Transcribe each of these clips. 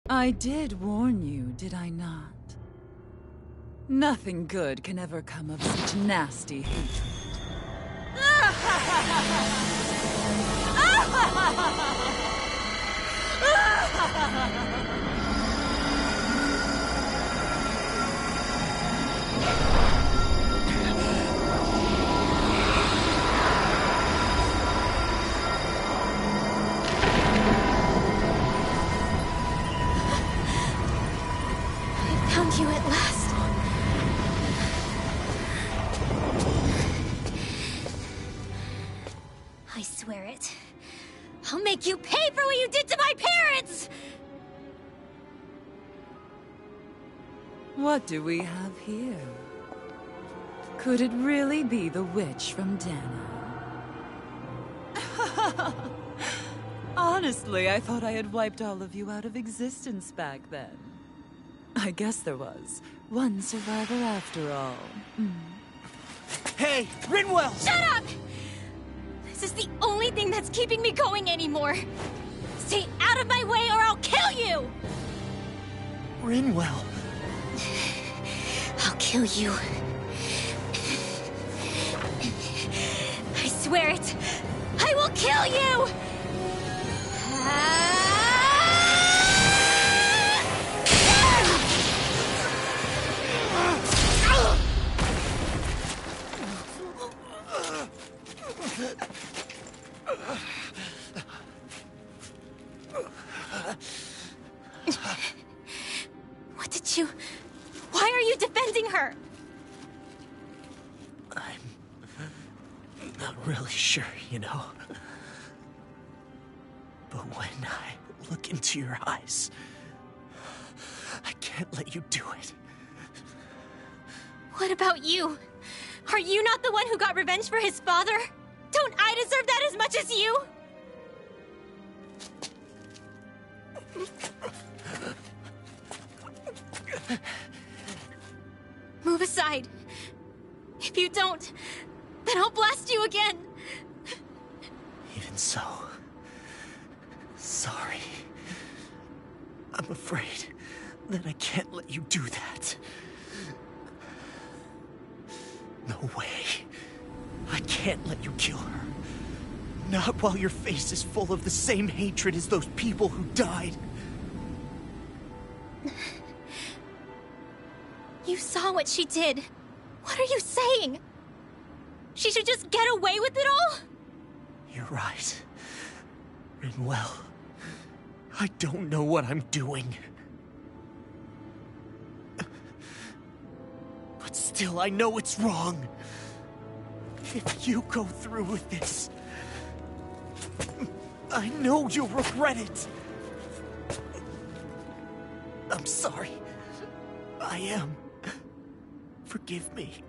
I did warn you, did I not? Nothing good can ever come of such nasty hatred. I found you at last. I swear it. I'll make you pay for what you did to my parents! What do we have here? Could it really be the witch from Dana? Honestly, I thought I had wiped all of you out of existence back then. I guess there was one survivor after all. Hey, Rinwell! Shut up! This is the only thing that's keeping me going anymore. Stay out of my way or I'll kill you! Rinwell. I'll kill you. I swear it. I will kill you! What did you... Why are you defending her? I'm not really sure, you know. But when I look into your eyes, I can't let you do it. What about you? Are you not the one who got revenge for his father? Don't I deserve that as much as you? Move aside. If you don't, then I'll blast you again. Even so, sorry. I'm afraid that I can't let you do that. No way. I can't let you kill her. Not while your face is full of the same hatred as those people who died. You saw what she did. What are you saying? She should just get away with it all? You're right. Rinwell, I don't know what I'm doing. But still, I know it's wrong. If you go through with this, I know you'll regret it. I'm sorry. I am. Forgive me.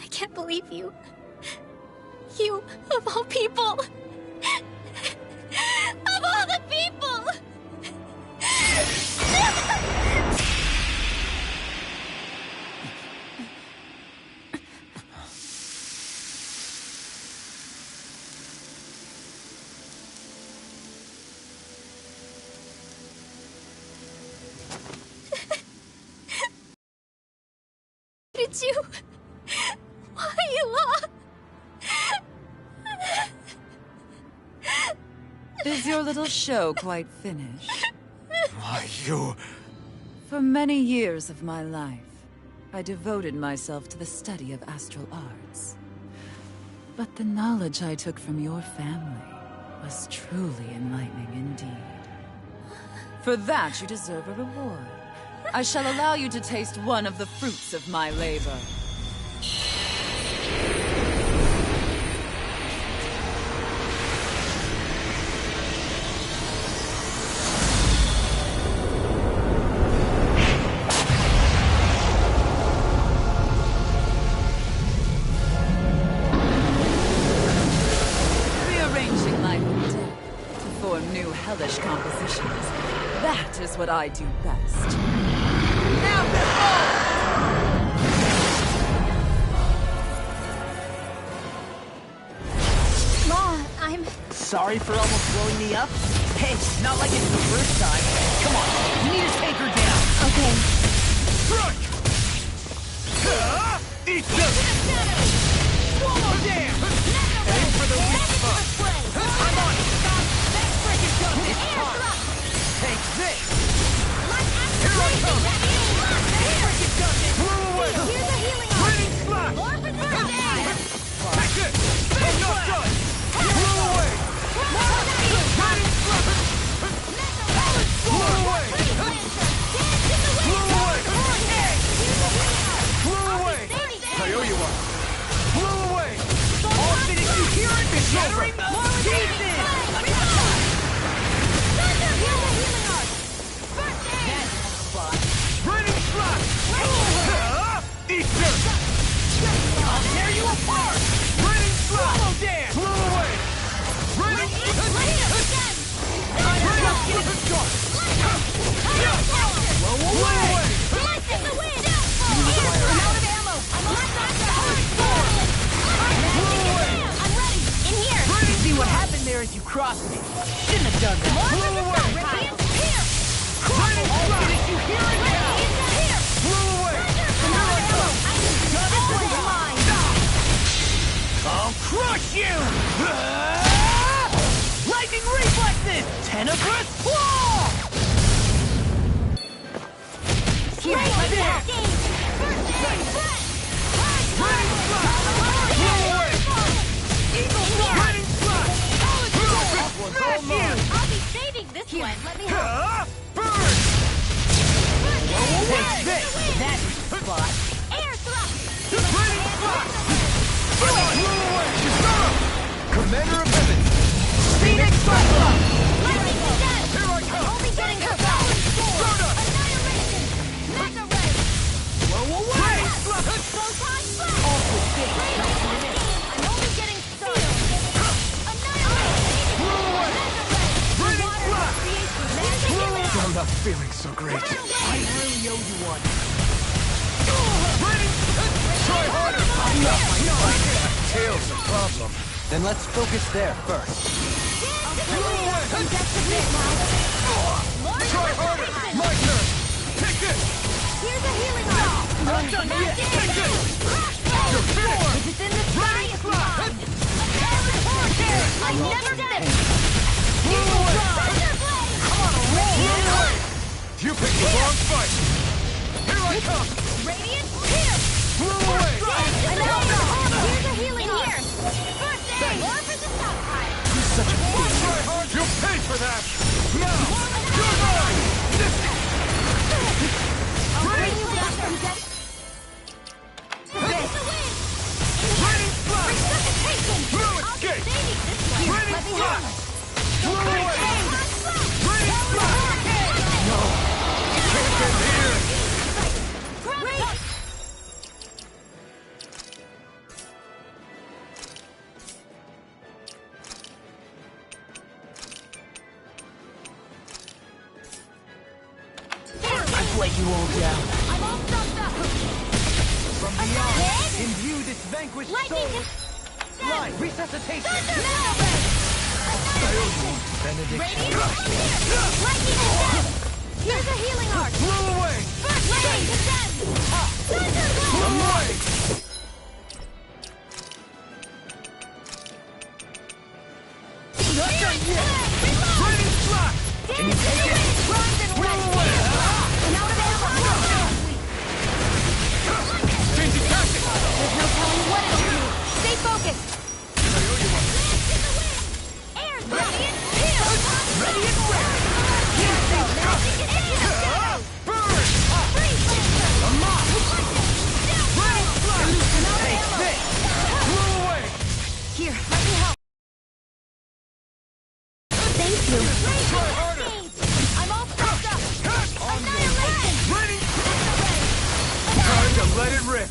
I can't believe you. You, of all people. Of all the people! Did you... Why you are... Is your little show quite finished? Why, you... For many years of my life, I devoted myself to the study of astral arts. But the knowledge I took from your family was truly enlightening indeed. For that, you deserve a reward. I shall allow you to taste one of the fruits of my labor. Rearranging life and death to form new hellish compositions. That is what I do best. Now Ma, I'm... sorry for almost blowing me up? Hey, not like it's the first time. Come on, we need to take her down. Okay. Strike! Eat this! Swallow down! Aim for the weak spot. I'm on it! It's time! Take this! Here I come! Blow away! Raining slash! Take it! I'm not done! Blow away! Raining slash! Blow away! Blow away! Blow away! I owe you one! Blow away! All finish you hear it! The shattering Jesus! Raining slash! Eat dirt! I'll tear you apart! Raining slash! Swallow down! Blow away! Raining slash! Blow away! See what happened there as you crossed me. Shouldn't have done that. Blow away! Raining slash! You hear it now! Blow away! I'll crush you! Lightning reflexes! Tenebrous claw! Raining slash! Blow away! Eagle slash! Raining slash! Smash you! I'll be saving this one. Let me help. Burn! Take this! That's the spot! Air thrust. Raining slash! Blow away! Commander of Heaven! Phoenix Cyclops! Lightning again. Here I come! Only getting her power. Stardust! Annihilation. Mega ray. Blow away! Photon flash. Also big. I'm only getting started. Annihilation. Blow away! Raining slash! Blow away! Mega I'm not feeling so great. I really owe you one. Raining! Try harder! Tail's the problem. Then let's focus there first. Try harder! My turn! Take this! Here's a healing arm. Not done yet! Take this! You're finished! If it's in the sky, it's mine. I never did. Blow away! Come on, roll! You picked the wrong fight! Here I come! Radiant here. Blow away! Here's a healing arm. First aid. More for the stockpile. You're such a fool! Try hard! You'll pay for that! Now! You're mine! I'll bring you back from death. Raining slash! Resuscitation. No I'll be escape! saving this one. Raining Let me slash! help. Blow away! Raining slash! No! You can't get here! Great. I've let you all down. I'm all stuffed up. From beyond, imbue this vanquished Lightning. soul. Line, resuscitation. Annihilate. Benedict. Radiant here. Lightning descend. Here's a healing arc. Blow away! First lightning descend. Thunderbolt. Away! Not done yet! Raining slash! Can you take it? Blow away! Changing tactics! There's no telling what it'll do. Stay focused. I owe you one. Air radiant here. Radiant red! Burn! I'm off! Raining slash! Take this! Blow away! Here, let me help. Thank you. Try harder! I'm all stuffed up. Annihilation. Raining! Time to let it rip!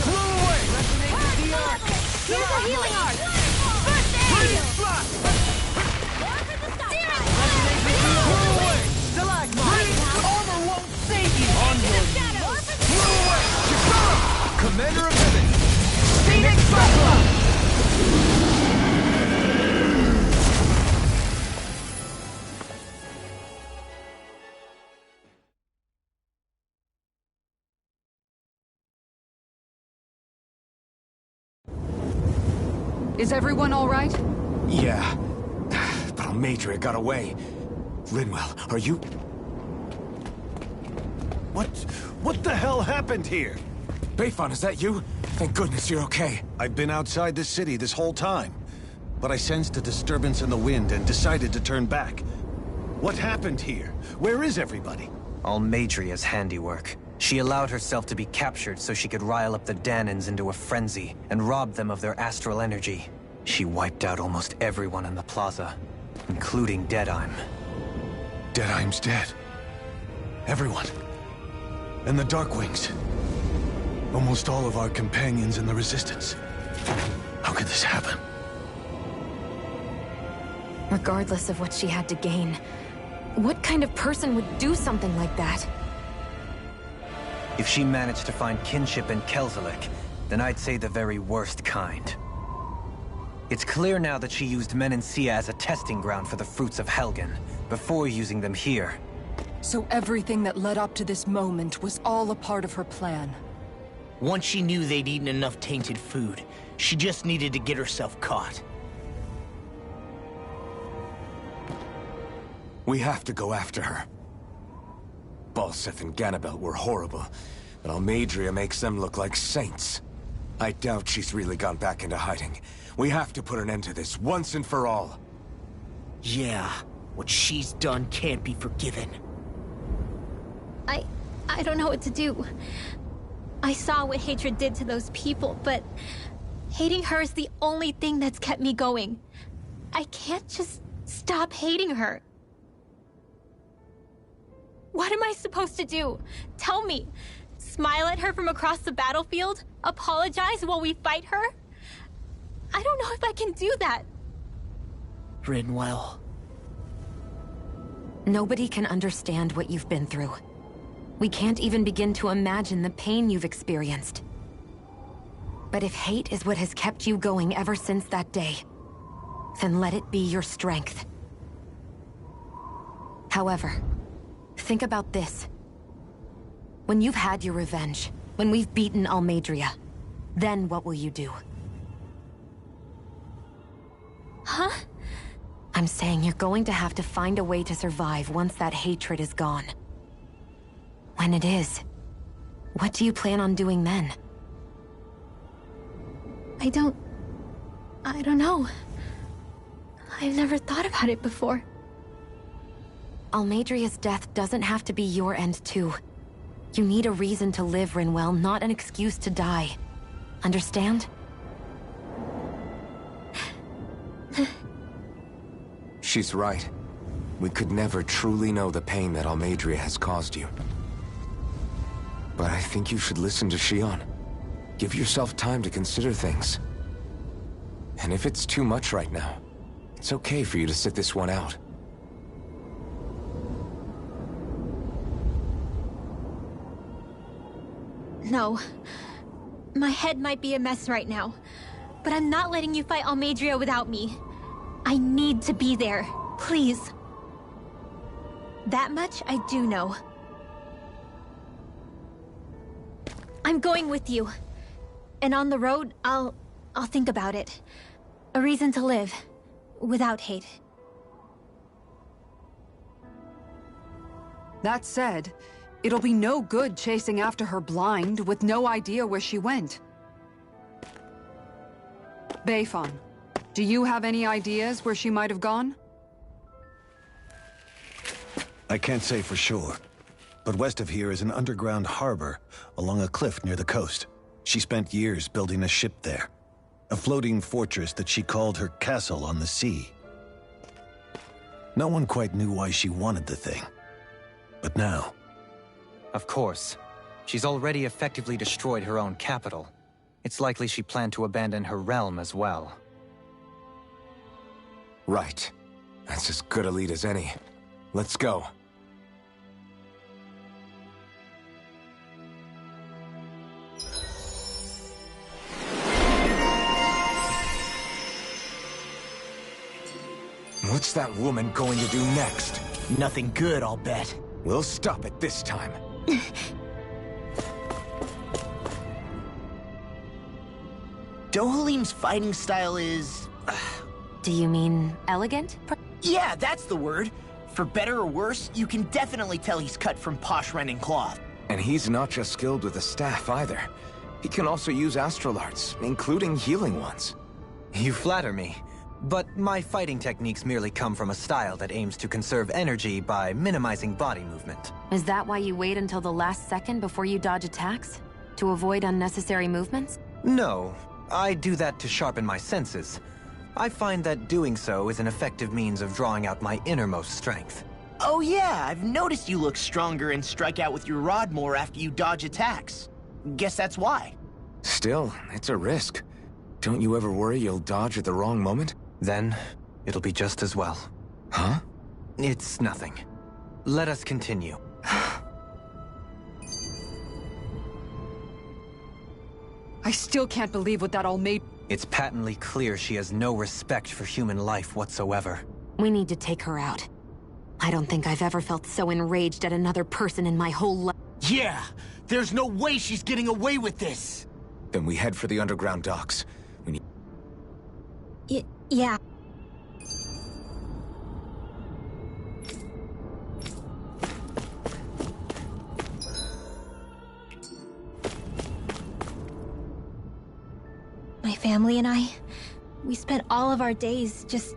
Blow away! Here's a healing arc. First aid. Raining slash! Blow away! Raining armor won't save you! On your knees! Blow away! Chikara! Commander of Heaven! Phoenix Cyclops! Is everyone all right? Yeah. But Almeidrea got away. Rinwell, are you... What the hell happened here? Beifan, is that you? Thank goodness you're okay. I've been outside the city this whole time, but I sensed a disturbance in the wind and decided to turn back. What happened here? Where is everybody? Almeidrea's handiwork. She allowed herself to be captured so she could rile up the Dahnans into a frenzy and rob them of their astral energy. She wiped out almost everyone in the plaza, including Deadheim. Deadheim's dead. Everyone. And the Darkwings. Almost all of our companions in the Resistance. How could this happen? Regardless of what she had to gain, what kind of person would do something like that? If she managed to find kinship in Kelzelik, then I'd say the very worst kind. It's clear now that she used Menancia as a testing ground for the fruits of Helgen, before using them here. So everything that led up to this moment was all a part of her plan. Once she knew they'd eaten enough tainted food, she just needed to get herself caught. We have to go after her. Balseth and Ganabelt were horrible, but Almeidrea makes them look like saints. I doubt she's really gone back into hiding. We have to put an end to this, once and for all. Yeah, what she's done can't be forgiven. I don't know what to do. I saw what hatred did to those people, but hating her is the only thing that's kept me going. I can't just stop hating her. What am I supposed to do? Tell me. Smile at her from across the battlefield? Apologize while we fight her? I don't know if I can do that. Rinwell. Nobody can understand what you've been through. We can't even begin to imagine the pain you've experienced. But if hate is what has kept you going ever since that day, then let it be your strength. However, think about this. When you've had your revenge, when we've beaten Almeidrea, then what will you do? Huh? I'm saying you're going to have to find a way to survive once that hatred is gone. When it is, what do you plan on doing then? I don't know. I've never thought about it before. Almeidrea's death doesn't have to be your end too. You need a reason to live, Rinwell, not an excuse to die. Understand? She's right. We could never truly know the pain that Almeidrea has caused you. But I think you should listen to Shionne. Give yourself time to consider things. And if it's too much right now, it's okay for you to sit this one out. No. My head might be a mess right now, but I'm not letting you fight Almeidrea without me. I need to be there. Please. That much I do know. I'm going with you. And on the road, I'll think about it. A reason to live. Without hate. That said, it'll be no good chasing after her blind with no idea where she went. Beifan, do you have any ideas where she might have gone? I can't say for sure, but west of here is an underground harbor along a cliff near the coast. She spent years building a ship there. A floating fortress that she called her castle on the sea. No one quite knew why she wanted the thing. But now... Of course. She's already effectively destroyed her own capital. It's likely she planned to abandon her realm as well. Right. That's as good a lead as any. Let's go. What's that woman going to do next? Nothing good, I'll bet. We'll stop it this time. Dohalim's fighting style is... Do you mean elegant? yeah, that's the word. For better or worse, you can definitely tell he's cut from posh Renin cloth. And he's not just skilled with the staff either. He can also use astral arts, including healing ones. You flatter me. But my fighting techniques merely come from a style that aims to conserve energy by minimizing body movement. Is that why you wait until the last second before you dodge attacks? To avoid unnecessary movements? No, I do that to sharpen my senses. I find that doing so is an effective means of drawing out my innermost strength. Oh yeah, I've noticed you look stronger and strike out with your rod more after you dodge attacks. Guess that's why. Still, it's a risk. Don't you ever worry you'll dodge at the wrong moment? Then, it'll be just as well. Huh? It's nothing. Let us continue. I still can't believe what that all made. It's patently clear she has no respect for human life whatsoever. We need to take her out. I don't think I've ever felt so enraged at another person in my whole life. Yeah, there's no way she's getting away with this. Then we head for the underground docks. We need... Yeah. My family and I, we spent all of our days just...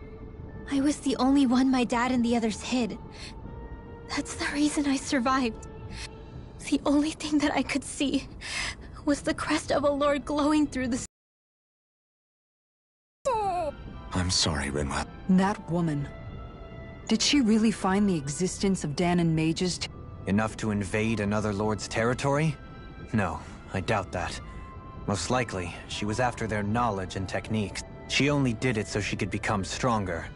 I was the only one my dad and the others hid. That's the reason I survived. The only thing that I could see was the crest of a lord glowing through the... I'm sorry, Rinwell. That woman. Did she really find the existence of Dahnan mages Enough to invade another lord's territory? No, I doubt that. Most likely, she was after their knowledge and techniques. She only did it so she could become stronger.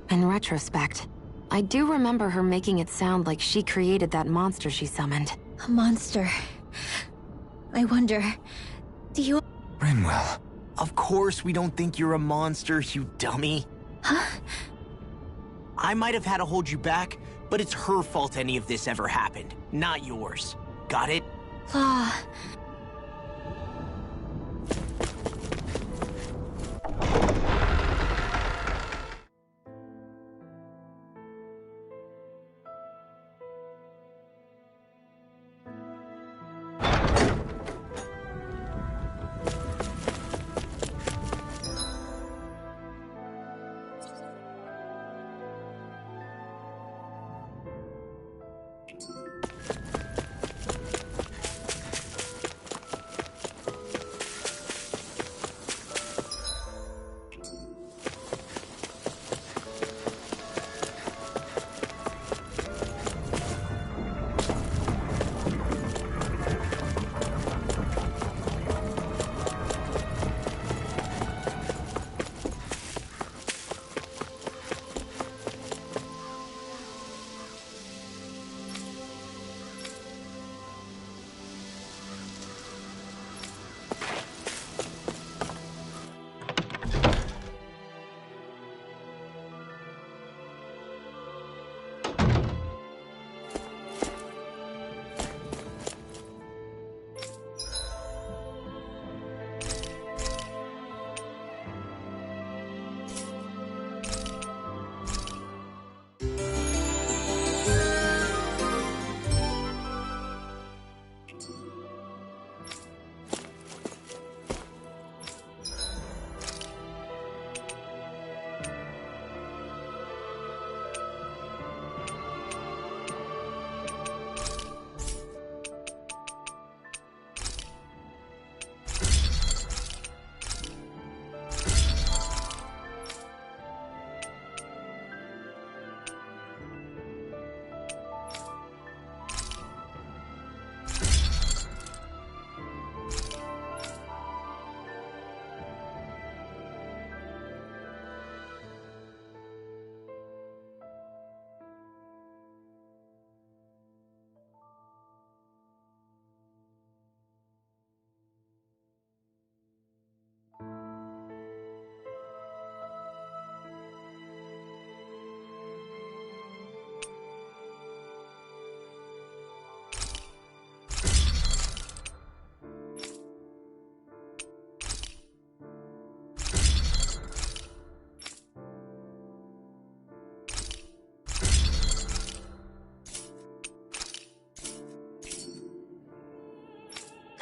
In retrospect, I do remember her making it sound like she created that monster she summoned. A monster. I wonder, do you... Rinwell. Of course we don't think you're a monster, you dummy. Huh? I might have had to hold you back, but it's her fault any of this ever happened, not yours. Got it? Law.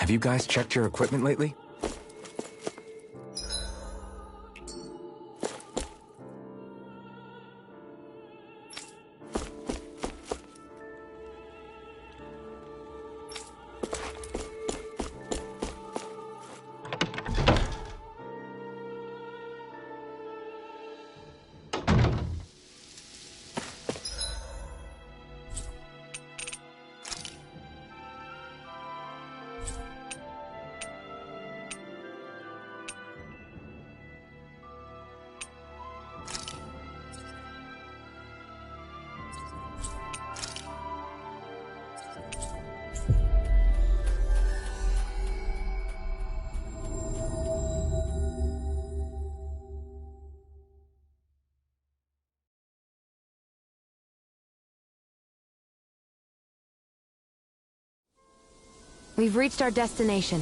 Have you guys checked your equipment lately? We've reached our destination.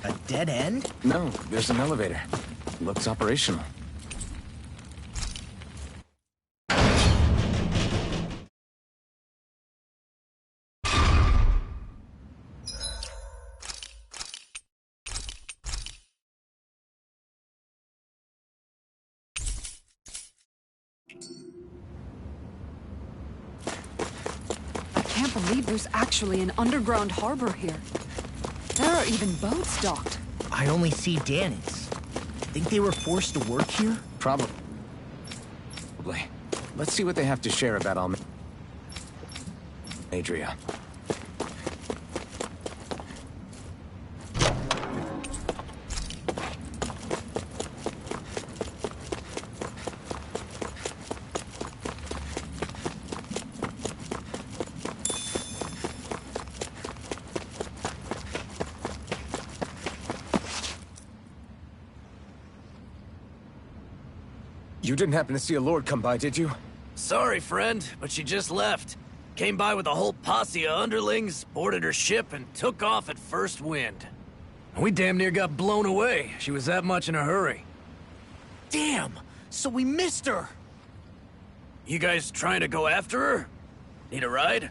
A dead end? No, there's an elevator. Looks operational. I can't believe there's actually an underground harbor here. There are even boats docked. I only see Dahnans. Think they were forced to work here? Probably. Let's see what they have to share about Adria. You didn't happen to see a lord come by, did you? Sorry, friend, but she just left. Came by with a whole posse of underlings, boarded her ship, and took off at first wind. We damn near got blown away. She was that much in a hurry. Damn! So we missed her! You guys trying to go after her? Need a ride?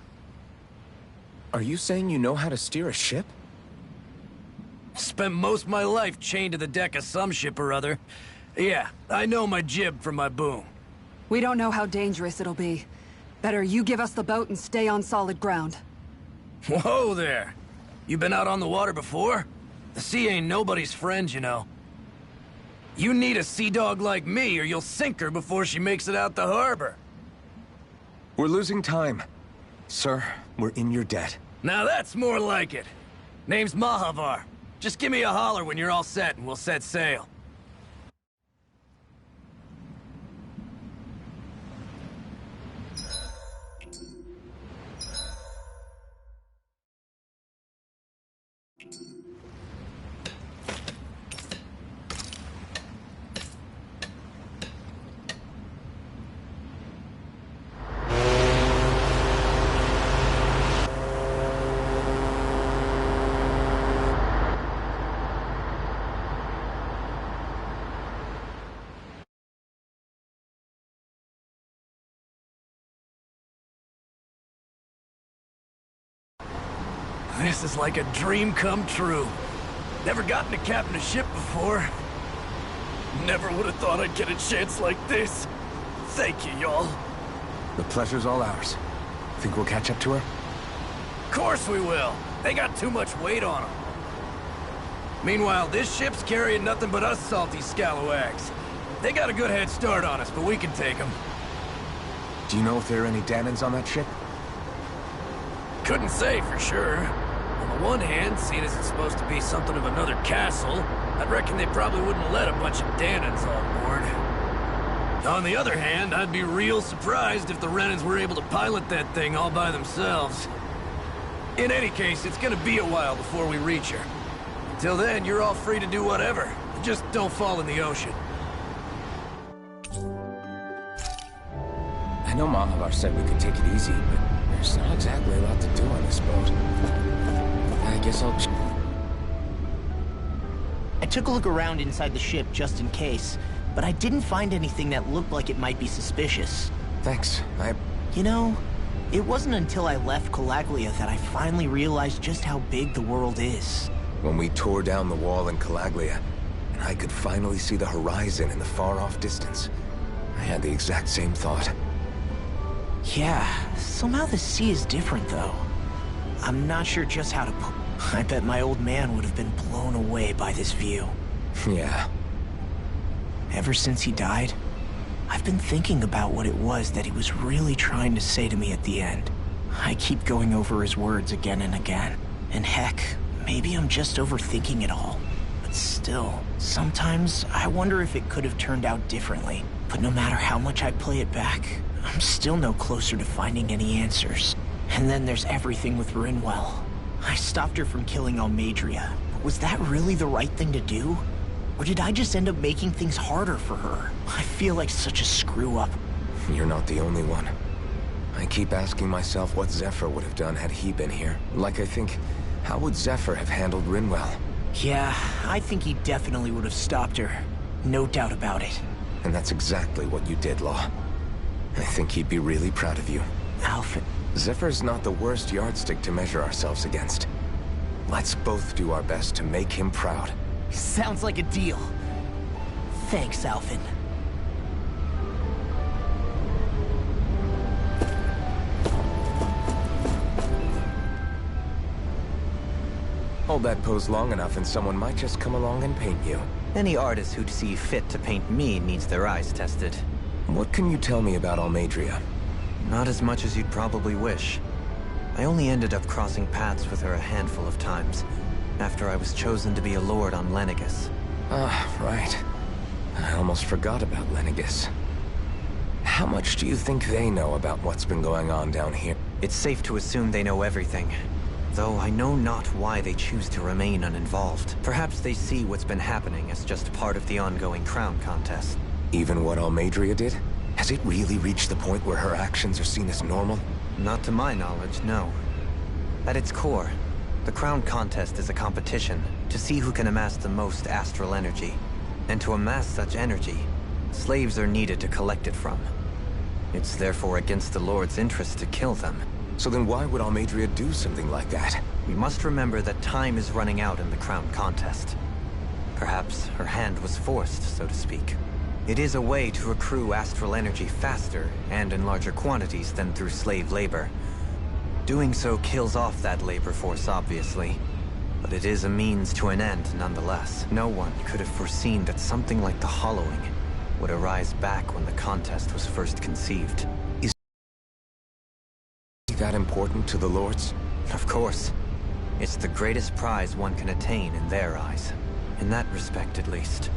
Are you saying you know how to steer a ship? Spent most of my life chained to the deck of some ship or other. Yeah, I know my jib from my boom. We don't know how dangerous it'll be. Better you give us the boat and stay on solid ground. Whoa there! You been out on the water before? The sea ain't nobody's friend, you know. You need a sea dog like me, or you'll sink her before she makes it out the harbor. We're losing time. Sir, we're in your debt. Now that's more like it. Name's Mahavar. Just give me a holler when you're all set and we'll set sail. This is like a dream come true. Never gotten to captain a ship before. Never would have thought I'd get a chance like this. Thank you, y'all. The pleasure's all ours. Think we'll catch up to her? Of course we will. They got too much weight on them. Meanwhile, this ship's carrying nothing but us salty scalawags. They got a good head start on us, but we can take them. Do you know if there are any Dahnans on that ship? Couldn't say for sure. On the one hand, seeing as it's supposed to be something of another castle, I'd reckon they probably wouldn't let a bunch of Dahnans on board. On the other hand, I'd be real surprised if the Renans were able to pilot that thing all by themselves. In any case, it's gonna be a while before we reach her. Till then, you're all free to do whatever. Just don't fall in the ocean. I know Mahavar said we could take it easy, but there's not exactly a lot to do on this boat. I guess I'll... I took a look around inside the ship just in case, but I didn't find anything that looked like it might be suspicious. Thanks. You know, it wasn't until I left Calaglia that I finally realized just how big the world is. When we tore down the wall in Calaglia, and I could finally see the horizon in the far-off distance, I had the exact same thought. Yeah, somehow the sea is different, though. I'm not sure just how to put... I bet my old man would have been blown away by this view. Yeah. Ever since he died, I've been thinking about what it was that he was really trying to say to me at the end. I keep going over his words again and again. And heck, maybe I'm just overthinking it all. But still, sometimes I wonder if it could have turned out differently. But no matter how much I play it back, I'm still no closer to finding any answers. And then there's everything with Rinwell. I stopped her from killing Almeidrea. Was that really the right thing to do? Or did I just end up making things harder for her? I feel like such a screw-up. You're not the only one. I keep asking myself what Zephyr would have done had he been here. Like I think, how would Zephyr have handled Rinwell? Yeah, I think he definitely would have stopped her. No doubt about it. And that's exactly what you did, Law. I think he'd be really proud of you. Alfred. Zephyr's not the worst yardstick to measure ourselves against. Let's both do our best to make him proud. Sounds like a deal. Thanks, Alvin. Hold that pose long enough and someone might just come along and paint you. Any artist who'd see fit to paint me needs their eyes tested. What can you tell me about Almeidrea? Not as much as you'd probably wish. I only ended up crossing paths with her a handful of times, after I was chosen to be a lord on Lenegis. Ah, right. I almost forgot about Lenegis. How much do you think they know about what's been going on down here? It's safe to assume they know everything, though I know not why they choose to remain uninvolved. Perhaps they see what's been happening as just part of the ongoing crown contest. Even what Almeidrea did? Has it really reached the point where her actions are seen as normal? Not to my knowledge, no. At its core, the crown contest is a competition to see who can amass the most astral energy. And to amass such energy, slaves are needed to collect it from. It's therefore against the Lord's interest to kill them. So then why would Almeidrea do something like that? We must remember that time is running out in the crown contest. Perhaps her hand was forced, so to speak. It is a way to accrue astral energy faster and in larger quantities than through slave labor. Doing so kills off that labor force, obviously. But it is a means to an end, nonetheless. No one could have foreseen that something like the Hollowing would arise back when the contest was first conceived. Is that important to the Lords? Of course. It's the greatest prize one can attain in their eyes. In that respect, at least.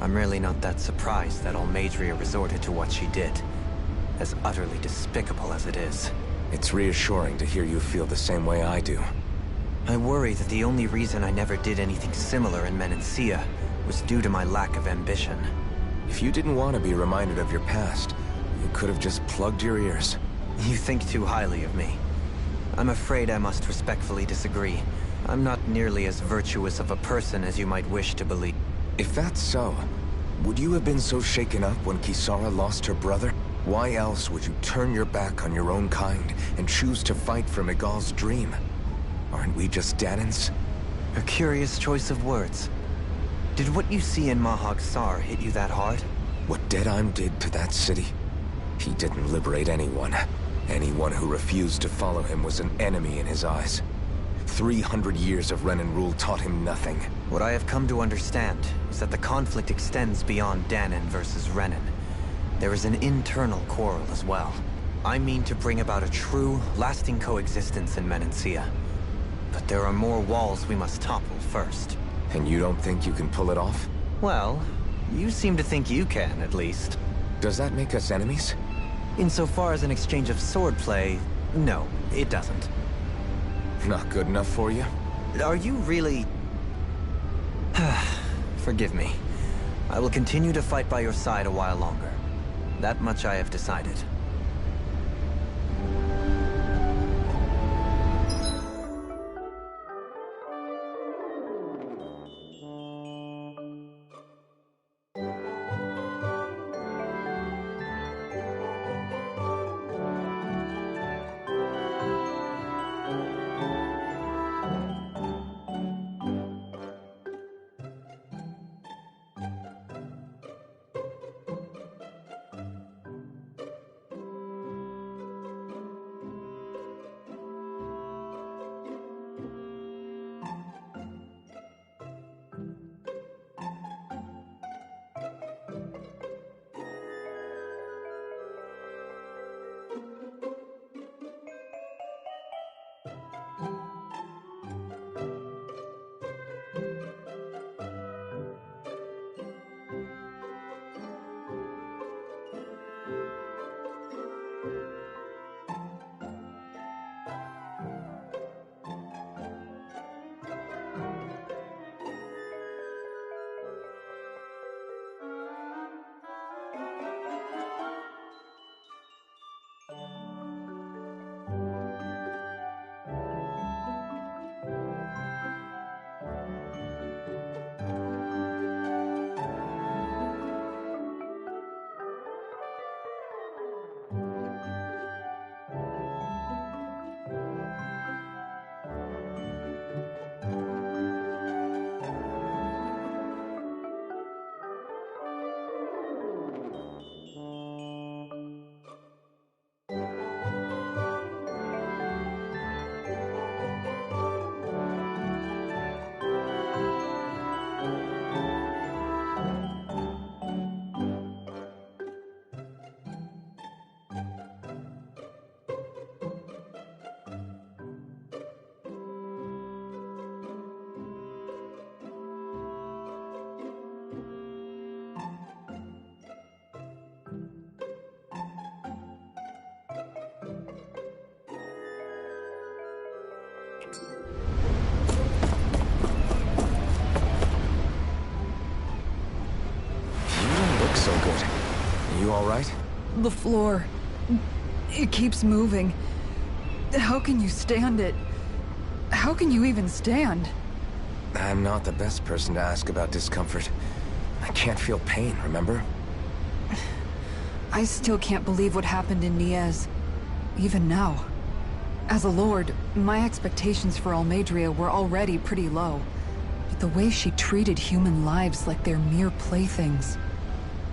I'm really not that surprised that Almeidrea resorted to what she did, as utterly despicable as it is. It's reassuring to hear you feel the same way I do. I worry that the only reason I never did anything similar in Menancia was due to my lack of ambition. If you didn't want to be reminded of your past, you could have just plugged your ears. You think too highly of me. I'm afraid I must respectfully disagree. I'm not nearly as virtuous of a person as you might wish to believe. If that's so, would you have been so shaken up when Kisara lost her brother? Why else would you turn your back on your own kind and choose to fight for Miguel's dream? Aren't we just Danans? A curious choice of words. Did what you see in Mahag Saar hit you that hard? What Deadheim did to that city? He didn't liberate anyone. Anyone who refused to follow him was an enemy in his eyes. 300 years of Renan rule taught him nothing. What I have come to understand is that the conflict extends beyond Danan versus Renan. There is an internal quarrel as well. I mean to bring about a true, lasting coexistence in Menancia. But there are more walls we must topple first. And you don't think you can pull it off? Well, you seem to think you can, at least. Does that make us enemies? Insofar as an exchange of swordplay, no, it doesn't. Not good enough for you? Are you really... Forgive me. I will continue to fight by your side a while longer. That much I have decided. So good. You all right? The floor. It keeps moving. How can you stand it? How can you even stand? I'm not the best person to ask about discomfort. I can't feel pain, remember? I still can't believe what happened in Niez. Even now. As a lord, my expectations for Almeidrea were already pretty low. But the way she treated human lives like they're mere playthings...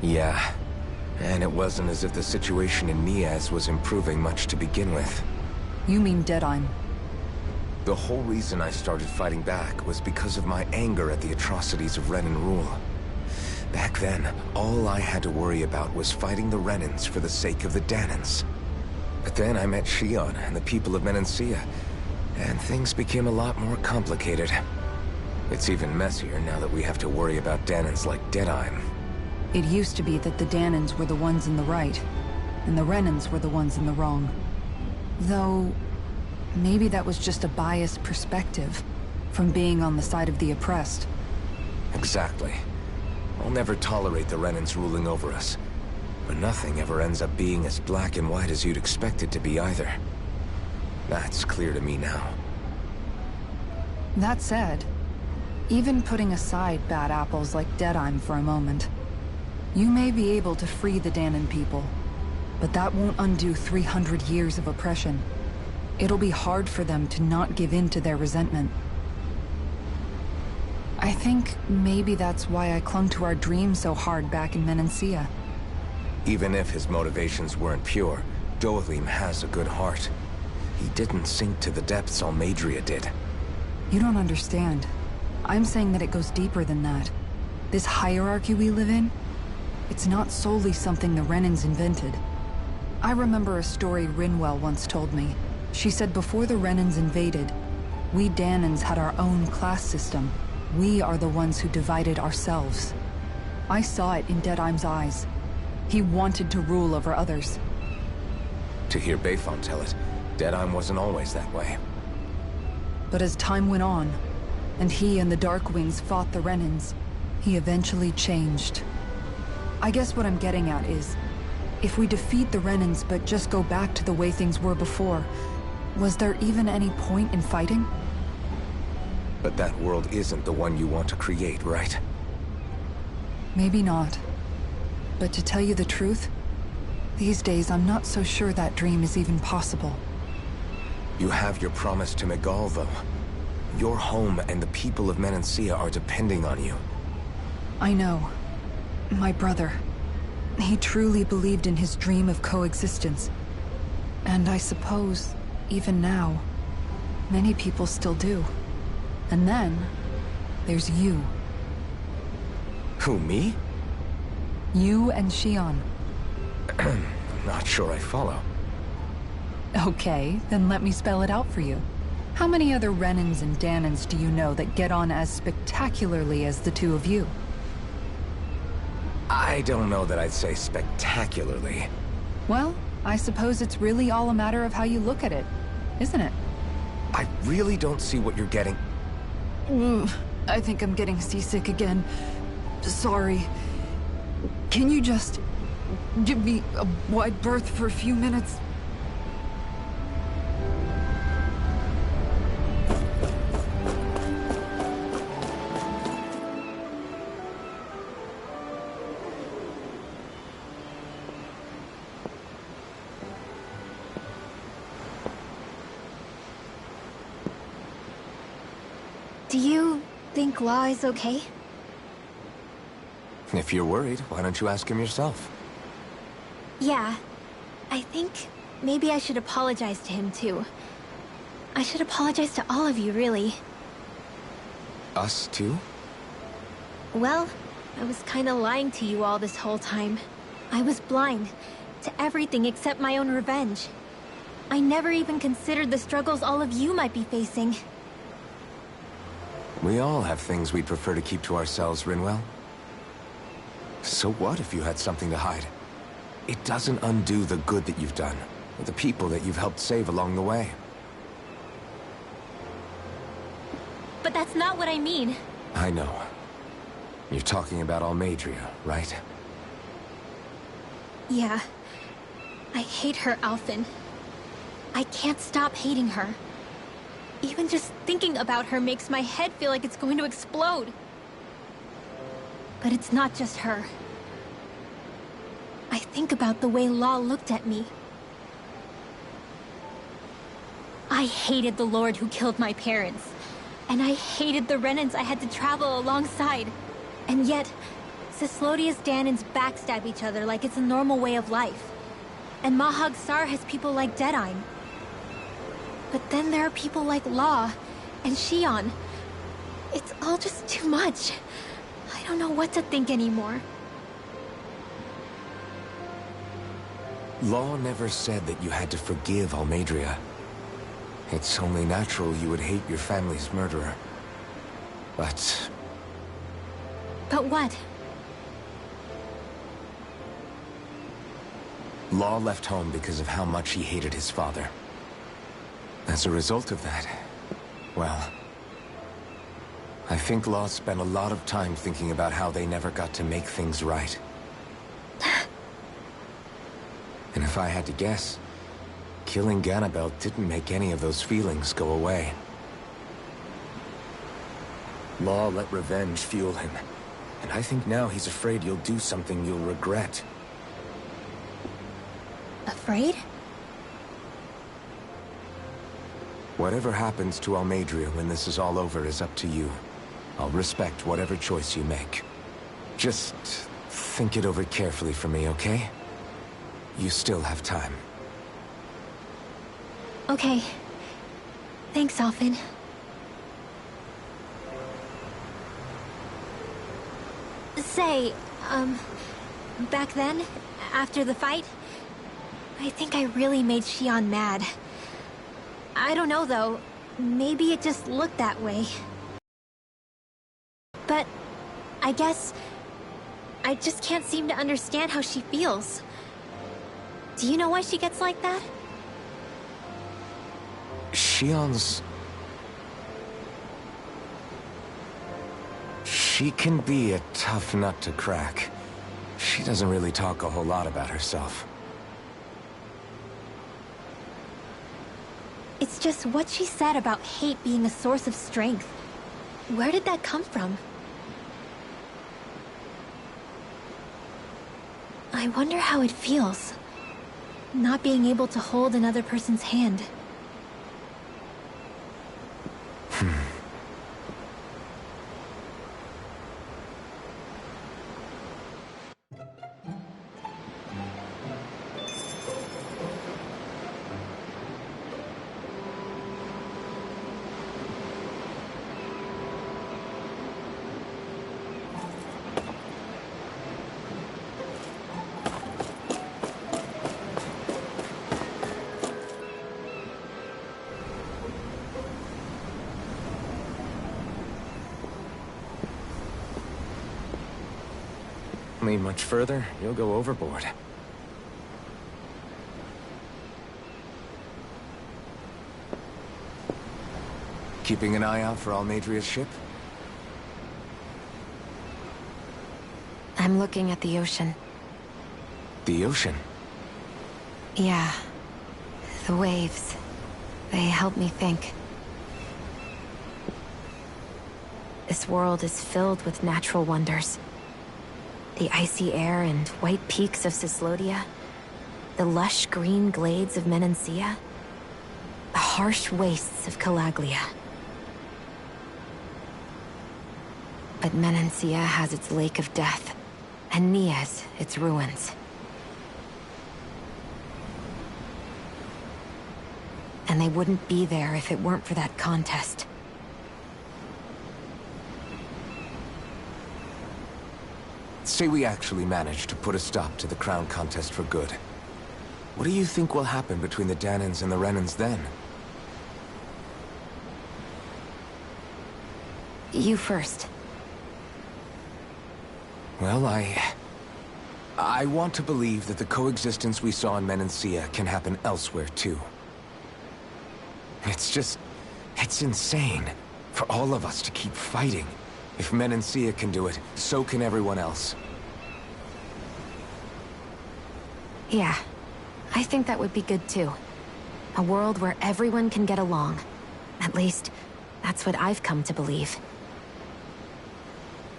Yeah. And it wasn't as if the situation in Niez was improving much to begin with. You mean Deadheim? The whole reason I started fighting back was because of my anger at the atrocities of Renan rule. Back then, all I had to worry about was fighting the Renans for the sake of the Dahnans. But then I met Shion and the people of Menancia, and things became a lot more complicated. It's even messier now that we have to worry about Dahnans like Deadheim. It used to be that the Dahnans were the ones in the right, and the Renans were the ones in the wrong. Though, maybe that was just a biased perspective, from being on the side of the oppressed. Exactly. I'll never tolerate the Renans ruling over us. But nothing ever ends up being as black and white as you'd expect it to be either. That's clear to me now. That said, even putting aside bad apples like Deadheim for a moment, you may be able to free the Dahnan people, but that won't undo 300 years of oppression. It'll be hard for them to not give in to their resentment. I think maybe that's why I clung to our dream so hard back in Menancia. Even if his motivations weren't pure, Dohalim has a good heart. He didn't sink to the depths Almeidrea did. You don't understand. I'm saying that it goes deeper than that. This hierarchy we live in, it's not solely something the Renans invented. I remember a story Rinwell once told me. She said before the Renans invaded, we Dahnans had our own class system. We are the ones who divided ourselves. I saw it in Deadheim's eyes. He wanted to rule over others. To hear Bayfon tell it, Deadheim wasn't always that way. But as time went on, and he and the Darkwings fought the Renans, he eventually changed. I guess what I'm getting at is, if we defeat the Renans but just go back to the way things were before, was there even any point in fighting? But that world isn't the one you want to create, right? Maybe not. But to tell you the truth, these days I'm not so sure that dream is even possible. You have your promise to Megal, though. Your home and the people of Menancia are depending on you. I know. My brother. He truly believed in his dream of coexistence. And I suppose, even now, many people still do. And then, there's you. Who, me? You and Shion. Not sure I follow. Okay, then let me spell it out for you. How many other Renans and Dahnans do you know that get on as spectacularly as the two of you? I don't know that I'd say spectacularly. Well, I suppose it's really all a matter of how you look at it, isn't it? I really don't see what you're getting. I think I'm getting seasick again. Sorry. Can you just give me a wide berth for a few minutes? Do you think Law is okay? If you're worried, why don't you ask him yourself? Yeah. I think maybe I should apologize to him too. I should apologize to all of you, really. Us too? Well, I was kinda lying to you all this whole time. I was blind to everything except my own revenge. I never even considered the struggles all of you might be facing. We all have things we'd prefer to keep to ourselves, Rinwell. So what if you had something to hide? It doesn't undo the good that you've done, or the people that you've helped save along the way. But that's not what I mean. I know. You're talking about Almeidrea, right? Yeah. I hate her, Alphen. I can't stop hating her. Even just thinking about her makes my head feel like it's going to explode. But it's not just her. I think about the way Law looked at me. I hated the Lord who killed my parents. And I hated the Renans I had to travel alongside. And yet, Cyslodia's Dahnans backstab each other like it's a normal way of life. And Mahag Saar has people like Deadeye. But then there are people like Law and Shionne. It's all just too much. I don't know what to think anymore. Law never said that you had to forgive Almeidrea. It's only natural you would hate your family's murderer. But... But what? Law left home because of how much he hated his father. As a result of that, well... I think Law spent a lot of time thinking about how they never got to make things right. And if I had to guess, killing Ganabel didn't make any of those feelings go away. Law let revenge fuel him, and I think now he's afraid you'll do something you'll regret. Afraid? Whatever happens to Almeidrea when this is all over is up to you. I'll respect whatever choice you make. Just think it over carefully for me, okay? You still have time. Okay. Thanks, Alphen. Say, back then, after the fight, I think I really made Shionne mad. I don't know, though. Maybe it just looked that way. But I guess I just can't seem to understand how she feels. Do you know why she gets like that? Shionne's... She can be a tough nut to crack. She doesn't really talk a whole lot about herself. It's just what she said about hate being a source of strength. Where did that come from? I wonder how it feels, not being able to hold another person's hand. Lean much further, you'll go overboard. Keeping an eye out for Almeidrea's ship? I'm looking at the ocean. The ocean? Yeah. The waves. They help me think. This world is filled with natural wonders. The icy air and white peaks of Cyslodia. The lush green glades of Menancia. The harsh wastes of Calaglia. But Menancia has its Lake of Death, and Nias its ruins. And they wouldn't be there if it weren't for that contest. Say we actually manage to put a stop to the crown contest for good. What do you think will happen between the Dahnans and the Renans then? You first. Well, I want to believe that the coexistence we saw in Menancia can happen elsewhere, too. It's insane for all of us to keep fighting. If Menancia can do it, so can everyone else. Yeah, I think that would be good too. A world where everyone can get along. At least, that's what I've come to believe.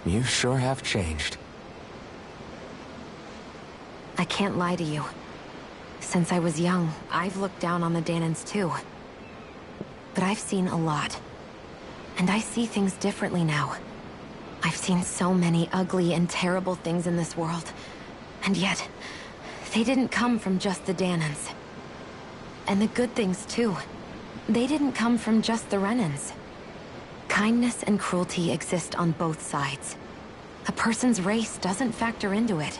You sure have changed. I can't lie to you. Since I was young, I've looked down on the Dahnans too. But I've seen a lot. And I see things differently now. I've seen so many ugly and terrible things in this world. And yet, they didn't come from just the Dahnans. And the good things too. They didn't come from just the Renans. Kindness and cruelty exist on both sides. A person's race doesn't factor into it.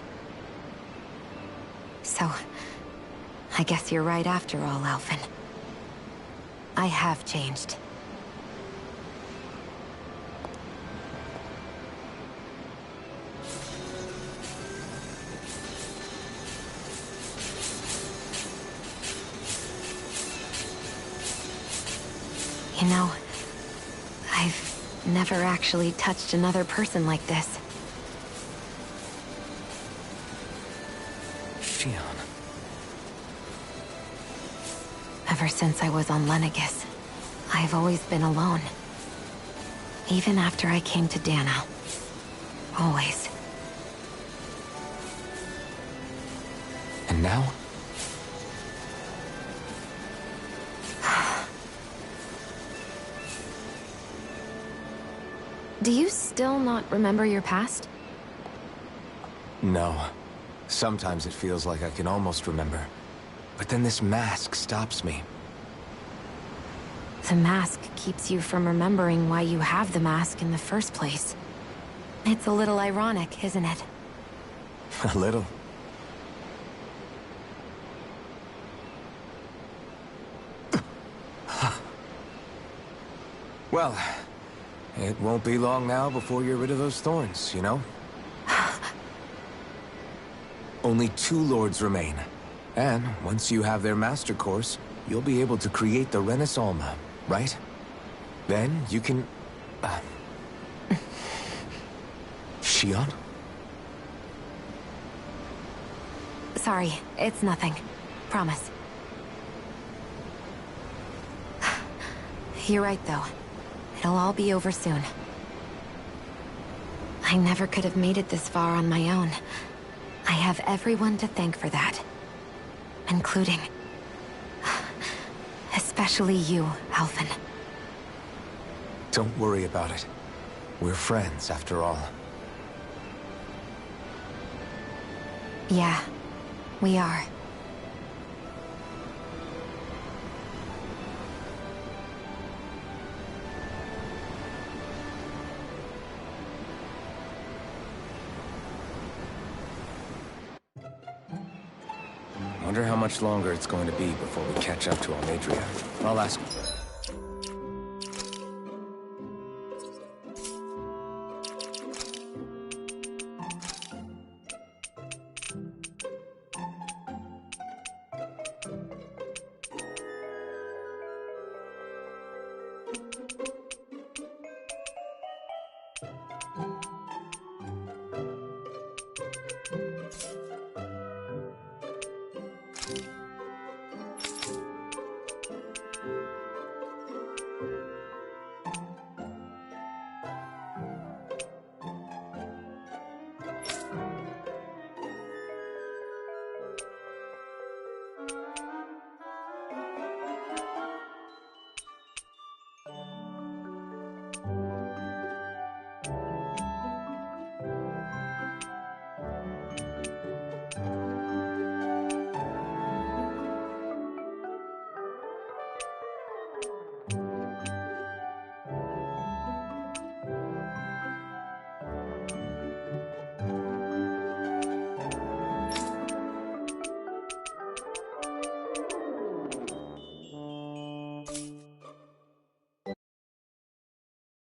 So, I guess you're right after all, Alphen. I have changed. You know, I've never actually touched another person like this. Shionne. Ever since I was on Lenegis, I've always been alone. Even after I came to Dahna. Always. And now? Do you still not remember your past? No. Sometimes it feels like I can almost remember. But then this mask stops me. The mask keeps you from remembering why you have the mask in the first place. It's a little ironic, isn't it? A little. Well, it won't be long now before you're rid of those thorns, you know? Only 2 lords remain. And once you have their master course, you'll be able to create the Renis Alma, right? Then you can... Shionne? Sorry, it's nothing. Promise. You're right, though. It'll all be over soon. I never could have made it this far on my own. I have everyone to thank for that. Including... especially you, Alphen. Don't worry about it. We're friends, after all. Yeah, we are. Wonder how much longer it's going to be before we catch up to Almeidrea. I'll ask him.